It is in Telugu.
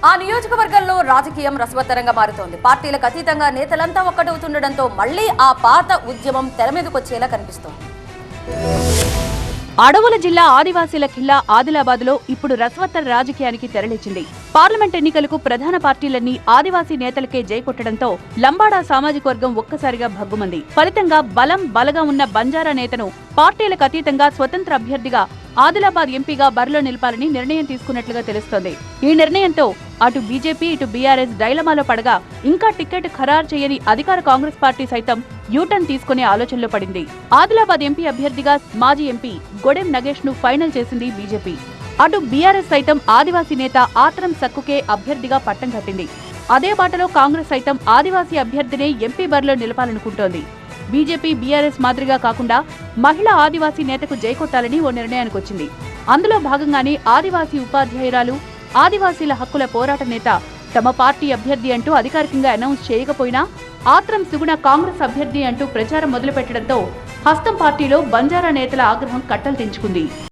ఆ నియోజకవర్గంలో రాజకీయం రసవత్తరంగా మారుతోంది. పార్టీలకు అతీతంగా నేతలంతా ఒక్కటవుతుండటంతో మళ్లీ ఆ పాత ఉద్యమం తెరమీదకొచ్చేలా కనిపిస్తోంది. అడవుల జిల్లా ఆదివాసీల ఖిల్లా ఆదిలాబాద్లో ఇప్పుడు రసవత్తర రాజకీయానికి తెరలేచింది. పార్లమెంట్ ఎన్నికలకు ప్రధాన పార్టీలన్నీ ఆదివాసీ నేతలకే జై కొట్టడంతో లంబాడా సామాజిక వర్గం ఒక్కసారిగా భగ్గుమంది. ఫలితంగా బలగా ఉన్న బంజారా నేతను పార్టీలకు అతీతంగా స్వతంత్ర అభ్యర్థిగా ఆదిలాబాద్ ఎంపీగా బరిలో నిలపాలని నిర్ణయం తీసుకున్నట్లుగా తెలుస్తోంది. ఈ నిర్ణయంతో అటు బీజేపీ ఇటు బీఆర్ఎస్ డైలమాలో పడగా ఇంకా టికెట్ ఖరారు చేయని అధికార కాంగ్రెస్ పార్టీ సైతం యూటర్న్ తీసుకునే ఆలోచనలో పడింది. ఆదిలాబాద్ ఎంపీ అభ్యర్థిగా మాజీ ఎంపీ గొడెం నగేష్ ను ఫైనల్ చేసింది బీజేపీ. అటు బీఆర్ఎస్ సైతం ఆదివాసీ నేత ఆత్రం సక్కుకే అభ్యర్థిగా పట్టం కట్టింది. అదే బాటలో కాంగ్రెస్ సైతం ఆదివాసీ అభ్యర్థినే ఎంపీ బరిలో నిలపాలనుకుంటోంది. బీజేపీ బీఆర్ఎస్ మాదిరిగా కాకుండా మహిళా ఆదివాసీ నేతకు జై కొట్టాలని ఓ నిర్ణయానికి వచ్చింది. అందులో భాగంగానే ఆదివాసీ ఉపాధ్యాయురాలు, ఆదివాసీల హక్కుల పోరాట నేత తమ పార్టీ అభ్యర్థి అంటూ అధికారికంగా అనౌన్స్ చేయకపోయినా ఆత్రం సుగుణ కాంగ్రెస్ అభ్యర్థి అంటూ ప్రచారం మొదలుపెట్టడంతో హస్తం పార్టీలో బంజారా నేతల ఆగ్రహం కట్టలు తెంచుకుంది.